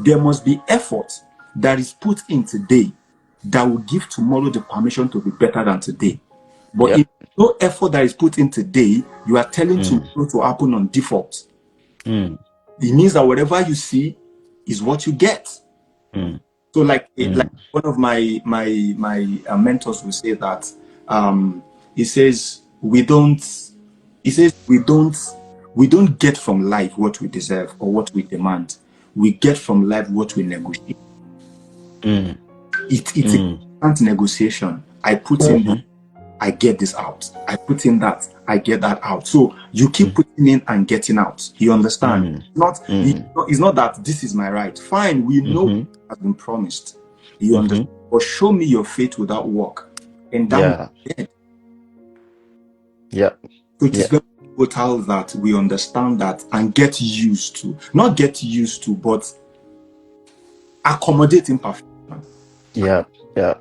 there must be effort that is put in today that will give tomorrow the permission to be better than today. But Yep. if no effort that is put in today, you are telling Mm. tomorrow to happen on default. Mm. It means that whatever you see is what you get. Mm. So, like Mm. one of my mentors will say that he says we don't. He says we don't get from life what we deserve or what we demand. We get from life what we negotiate. Mm. It's a Mm. constant negotiation. I put in this, I get this out. I put in that, I get that out. So you keep Mm. putting in and getting out. You understand? Mm. Mm. It's not that this is my right. Fine, we know Mm-hmm. what has been promised. You Mm-hmm. understand? But show me your faith without work, and that will Yeah. be dead. Yeah. So it is Yeah. very vital that we understand that and get used to, not get used to, but accommodate imperfection. Yeah. Yeah.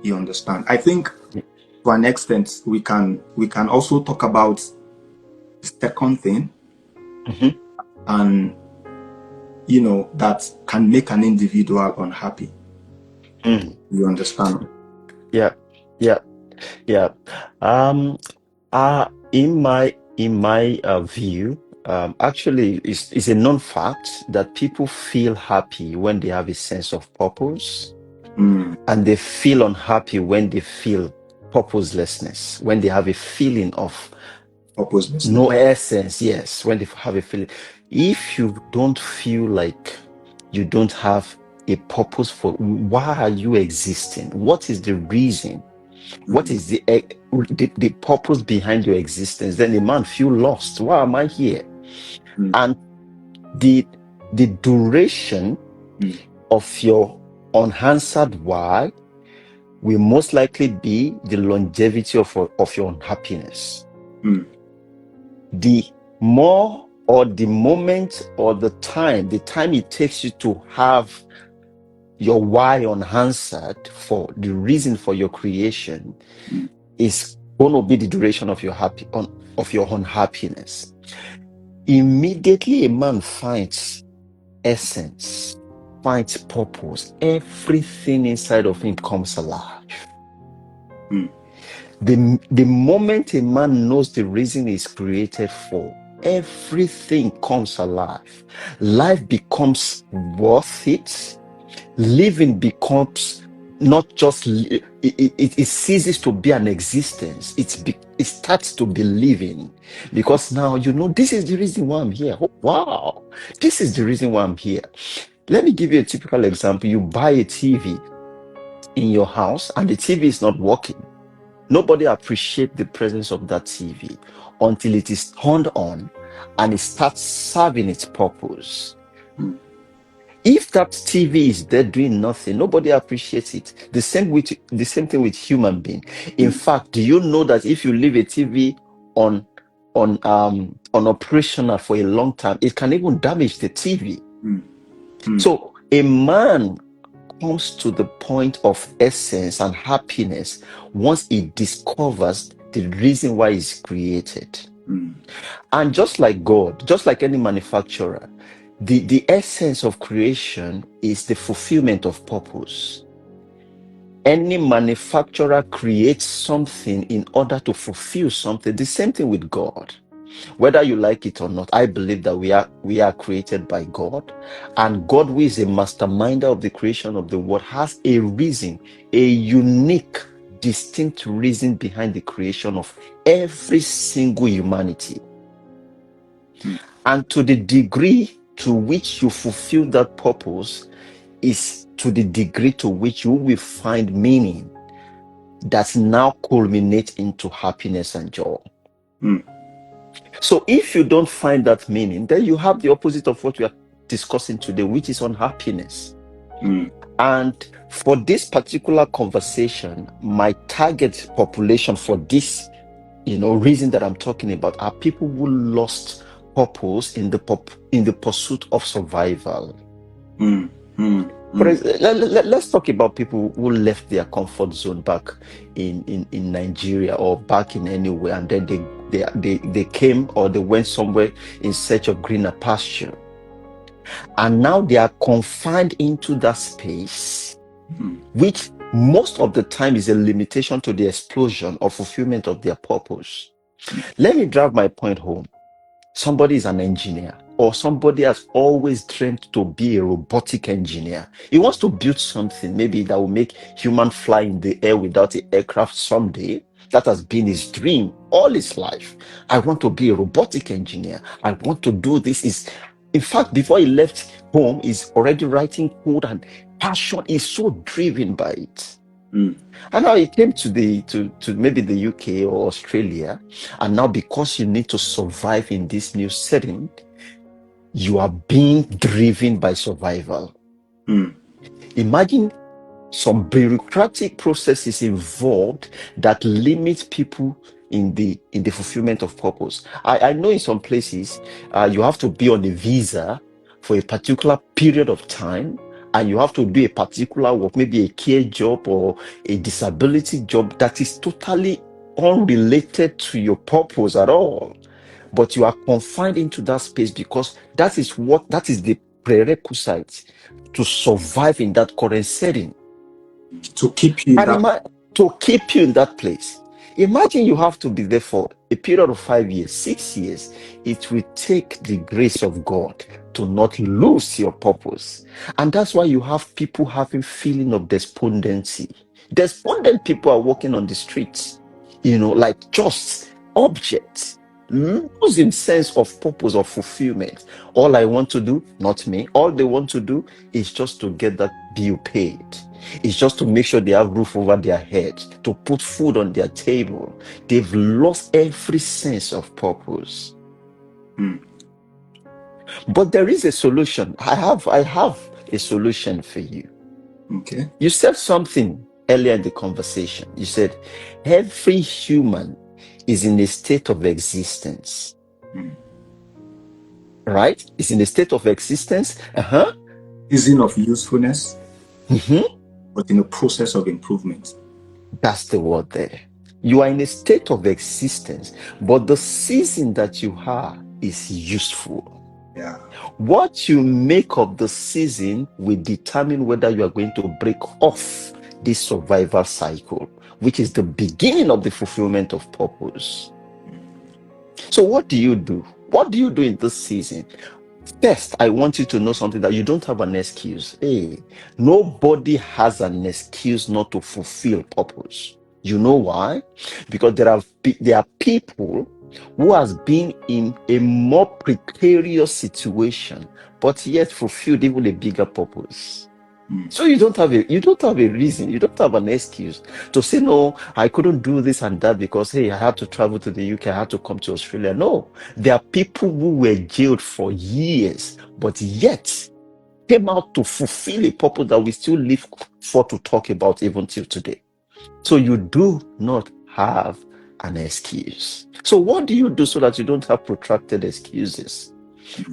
You understand? I think to an extent we can also talk about the second thing, Mm-hmm. and that can make an individual unhappy. Mm. You understand? Yeah. Yeah. Yeah. In my view, actually, it's a known fact that people feel happy when they have a sense of purpose, and they feel unhappy when they feel purposelessness, when they have a feeling of Purposelessness. no essence. Yes, when they have a feeling. If you don't feel like you don't have a purpose for why are you existing? What is the reason? What is the purpose behind your existence? Then a man feel lost. Why am I here? And the duration of your unanswered why will most likely be the longevity of your unhappiness. The more or the moment or the time it takes you to have your why unanswered for the reason for your creation is going to be the duration of your unhappiness. Immediately a man finds essence, finds purpose, everything inside of him comes alive. The moment a man knows the reason he's created for, everything comes alive. Life becomes worth it. Living becomes not just it ceases to be an existence. It starts to be living, because now this is the reason why I'm here. Oh, wow, this is the reason why I'm here. Let me give you a typical example. You buy a TV in your house and the TV is not working. Nobody appreciates the presence of that TV until it is turned on and it starts serving its purpose. If that TV is there doing nothing, nobody appreciates it. The same thing with human being. In fact, do you know that if you leave a TV on operational for a long time, it can even damage the TV? So a man comes to the point of essence and happiness once he discovers the reason why he's created. And just like God, just like any manufacturer, the essence of creation is the fulfillment of purpose. Any manufacturer creates something in order to fulfill something. The same thing with God. Whether you like it or not, I believe that we are created by God, and God, who is a masterminder of the creation of the world, has a reason, a unique, distinct reason behind the creation of every single humanity. And to the degree to which you fulfill that purpose is to the degree to which you will find meaning that now culminates into happiness and joy. So if you don't find that meaning, then you have the opposite of what we are discussing today, which is unhappiness. And for this particular conversation, my target population for this reason that I'm talking about are people who lost purpose in the pursuit of survival. Let's talk about people who left their comfort zone back in Nigeria or back in anywhere, and then they came or they went somewhere in search of greener pasture. And now they are confined into that space, Mm. which most of the time is a limitation to the explosion or fulfillment of their purpose. Let me drive my point home. Somebody is an engineer, or somebody has always dreamed to be a robotic engineer. He wants to build something maybe that will make human fly in the air without an aircraft someday. That has been his dream all his life. I want to be a robotic engineer. I want to do this. In fact, before he left home, he's already writing code, and passion is so driven by it. Mm. And now he came to maybe the UK or Australia, and now because you need to survive in this new setting, you are being driven by survival. Mm. Imagine some bureaucratic processes involved that limit people in the fulfillment of purpose. I know in some places you have to be on a visa for a particular period of time, and you have to do a particular work, maybe a care job or a disability job that is totally unrelated to your purpose at all. But you are confined into that space because that is the prerequisite to survive in that current setting. To keep you in And that. to keep you in that place. Imagine you have to be there for a period of 5 years, 6 years. It will take the grace of God to not lose your purpose. And that's why you have people having feeling of despondency. Despondent people are walking on the streets, like just objects, losing sense of purpose or fulfillment. All I want to do, not me, all they want to do is just to get that bill paid. It's just to make sure they have roof over their head, to put food on their table. They've lost every sense of purpose. Mm. But there is a solution. I have a solution for you. Okay. You said something earlier in the conversation. You said every human is in a state of existence. Mm. Right? It's in a state of existence. Season of usefulness, Mhm. but in a process of improvement. That's the word there. You are in a state of existence, but the season that you are is useful. Yeah. What you make of the season will determine whether you are going to break off this survival cycle, which is the beginning of the fulfillment of purpose. So what do you do? What do you do in this season? First, I want you to know something, that you don't have an excuse. Hey, nobody has an excuse not to fulfill purpose. You know why? Because there are people who has been in a more precarious situation, but yet fulfilled even a bigger purpose. Mm. So you don't have a reason, you don't have an excuse to say, no, I couldn't do this and that because, hey, I had to travel to the UK, I had to come to Australia. No, there are people who were jailed for years, but yet came out to fulfill a purpose that we still live for to talk about even till today. So you do not have an excuse. So what do you do so that you don't have protracted excuses?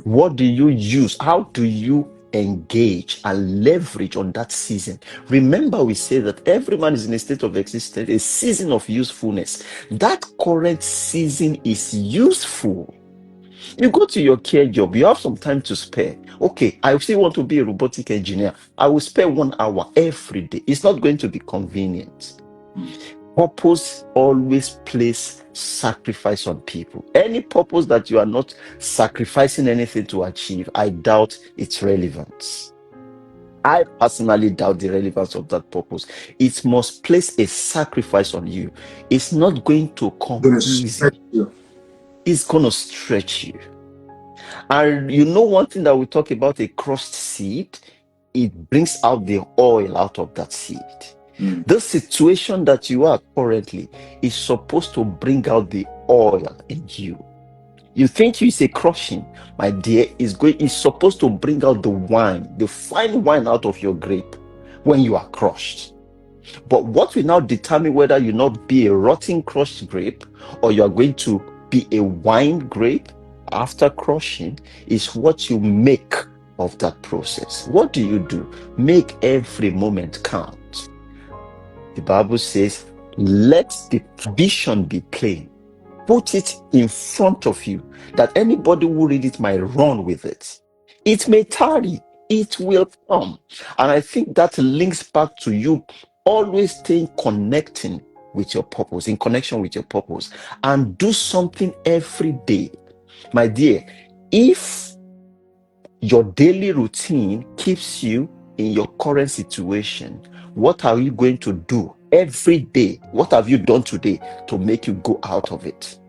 What do you use? How do you engage and leverage on that season? Remember, we say that every man is in a state of existence, a season of usefulness. That current season is useful. You go to your care job, you have some time to spare. Okay, I still want to be a robotic engineer. I will spare 1 hour every day. It's not going to be convenient. Purpose always place sacrifice on people. Any purpose that you are not sacrificing anything to achieve, I doubt its relevance. I personally doubt the relevance of that purpose. It must place a sacrifice on you. It's not going to come Gonna easy. stretch you. It's going to stretch you. And one thing that we talk about, a crushed seed, it brings out the oil out of that seed. Mm. The situation that you are currently is supposed to bring out the oil in you. You think you say crushing, my dear, is supposed to bring out the wine, the fine wine out of your grape when you are crushed. But what will now determine whether you not be a rotten crushed grape or you are going to be a wine grape after crushing is what you make of that process. What do you do? Make every moment count. The Bible says, let the vision be plain. Put it in front of you that anybody who read it might run with it. It may tarry, it will come. And I think that links back to you always staying connecting with your purpose, in connection with your purpose, and do something every day. My dear, if your daily routine keeps you in your current situation, what are you going to do every day? What have you done today to make you go out of it?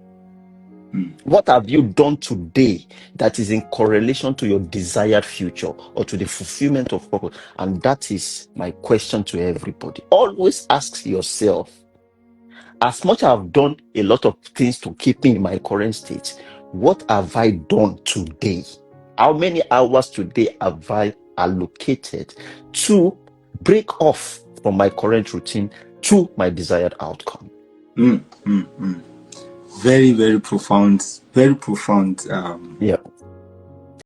What have you done today that is in correlation to your desired future or to the fulfillment of purpose? And that is my question to everybody. Always ask yourself, as much as I've done a lot of things to keep me in my current state, what have I done today? How many hours today have I allocated to break off from my current routine to my desired outcome? Very, very profound. Very profound. Yeah.